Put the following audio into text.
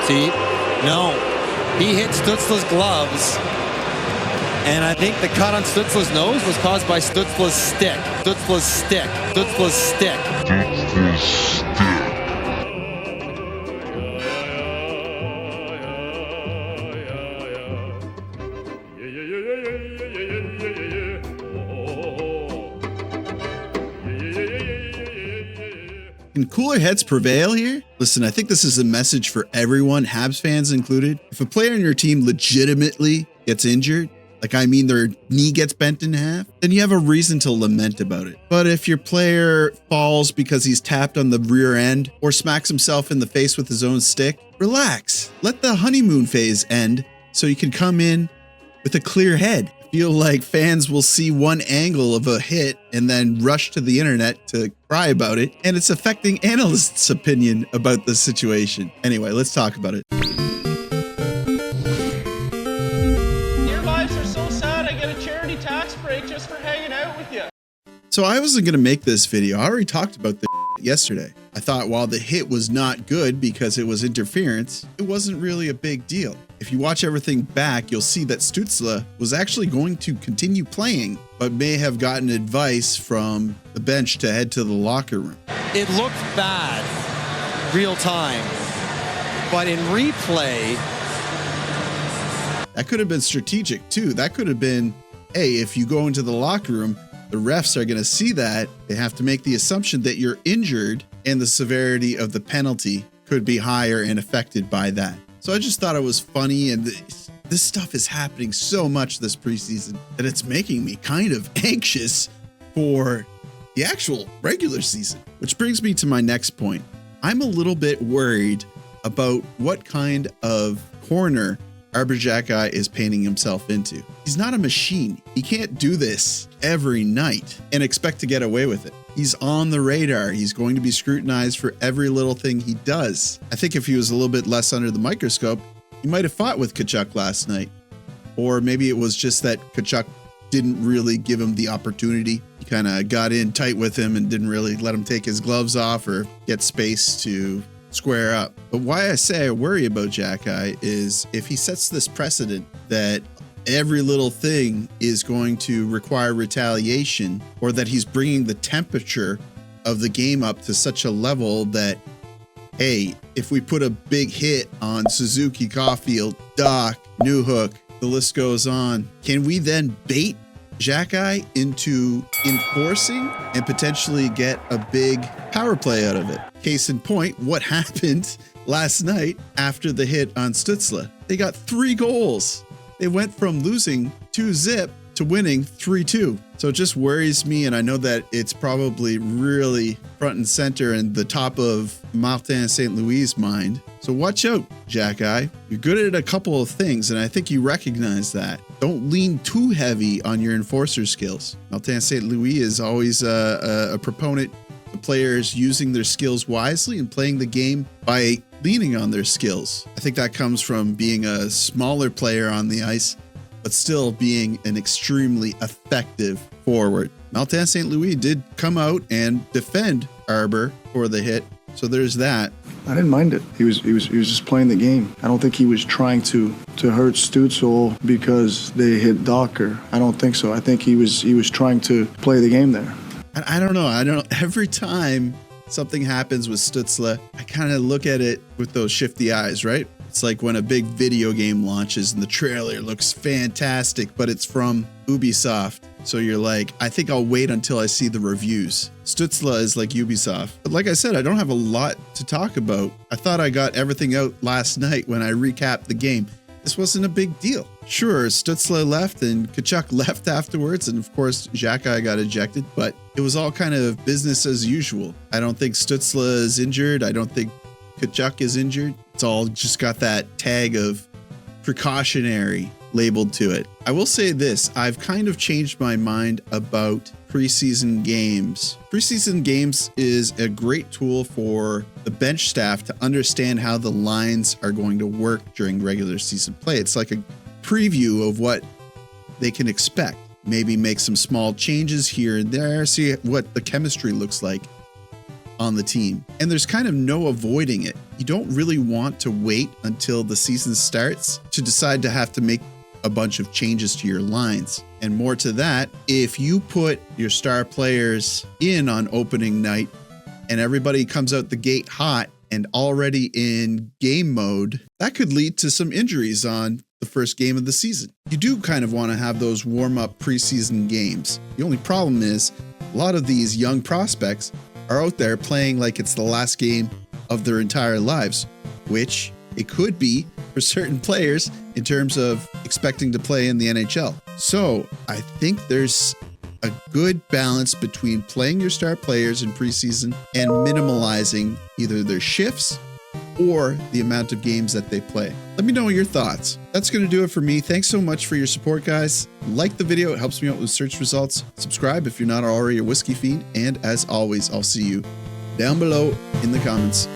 See? No. He hit Stutzle's gloves. And I think the cut on Stutzle's nose was caused by Stutzle's stick. Stutzle's stick. Stutzle's stick. Stutzle's stick. Can cooler heads prevail here? Listen, I think this is a message for everyone, Habs fans included. If a player on your team legitimately gets injured, like I mean their knee gets bent in half, then you have a reason to lament about it. But if your player falls because he's tapped on the rear end or smacks himself in the face with his own stick, relax. Let the honeymoon phase end so you can come in with a clear head. I feel like fans will see one angle of a hit and then rush to the internet to cry about it, and it's affecting analysts' opinion about the situation. Anyway, let's talk about it. Your lives are so sad, I get a charity tax break just for hanging out with you. So I wasn't going to make this video. I already talked about this yesterday. I thought while the hit was not good because it was interference, it wasn't really a big deal. If you watch everything back, you'll see that Stutzle was actually going to continue playing, but may have gotten advice from the bench to head to the locker room. It looked bad, real time, but in replay, that could have been strategic too. That could have been, hey, if you go into the locker room, the refs are going to see that. They have to make the assumption that you're injured and the severity of the penalty could be higher and affected by that. So I just thought it was funny, and this stuff is happening so much this preseason that it's making me kind of anxious for the actual regular season. Which brings me to my next point. I'm a little bit worried about what kind of corner Arber Xhekaj is painting himself into. He's not a machine. He can't do this every night and expect to get away with it. He's on the radar. He's going to be scrutinized for every little thing he does. I think if he was a little bit less under the microscope, he might have fought with Xhekaj last night. Or maybe it was just that Xhekaj didn't really give him the opportunity. He kind of got in tight with him and didn't really let him take his gloves off or get space to square up. But why I say I worry about Xhekaj is if he sets this precedent that every little thing is going to require retaliation, or that he's bringing the temperature of the game up to such a level that, hey, if we put a big hit on Suzuki, Caulfield, Doc, Newhook, the list goes on, can we then bait Xhekaj into enforcing and potentially get a big power play out of it? Case in point, what happened last night after the hit on Stutzle? They got 3 goals. They went from losing 2-0 to winning 3-2. So it just worries me, and I know that it's probably really front and center and the top of Martin St. Louis' mind. So watch out, Xhekaj. You're good at a couple of things, and I think you recognize that. Don't lean too heavy on your enforcer skills. Martin St. Louis is always a proponent of players using their skills wisely and playing the game by leaning on their skills. I think that comes from being a smaller player on the ice, but still being an extremely effective forward. Martin St. Louis did come out and defend Arber for the hit, so there's that. I didn't mind it. He was just playing the game. I don't think he was trying to hurt Stutzle because they hit Docker. I don't think so. I think he was trying to play the game there. I don't know. Every time something happens with Stutzle, I kind of look at it with those shifty eyes, right? It's like when a big video game launches and the trailer looks fantastic, but it's from Ubisoft. So you're like, I think I'll wait until I see the reviews. Stutzle is like Ubisoft. But like I said, I don't have a lot to talk about. I thought I got everything out last night when I recapped the game. This wasn't a big deal. Sure, Stutzle left and Xhekaj left afterwards, and of course Xhekaj got ejected, but it was all kind of business as usual. I don't think Stutzle is injured. I don't think Xhekaj is injured. It's all just got that tag of precautionary labeled to it. I will say this, I've kind of changed my mind about preseason games. Preseason games is a great tool for the bench staff to understand how the lines are going to work during regular season play. It's like a preview of what they can expect. Maybe make some small changes here and there, see what the chemistry looks like on the team. And there's kind of no avoiding it. you don't really want to wait until the season starts to decide to have to make a bunch of changes to your lines. And more to that, if you put your star players in on opening night and everybody comes out the gate hot and already in game mode, that could lead to some injuries on the first game of the season. You do kind of want to have those warm-up preseason games. The only problem is a lot of these young prospects are out there playing like it's the last game of their entire lives, which it could be for certain players in terms of expecting to play in the NHL. So I think there's a good balance between playing your star players in preseason and minimalizing either their shifts or the amount of games that they play. Let me know your thoughts. That's going to do it for me. Thanks so much for your support, guys. Like the video. It helps me out with search results. Subscribe if you're not already a whiskey fiend. And as always, I'll see you down below in the comments.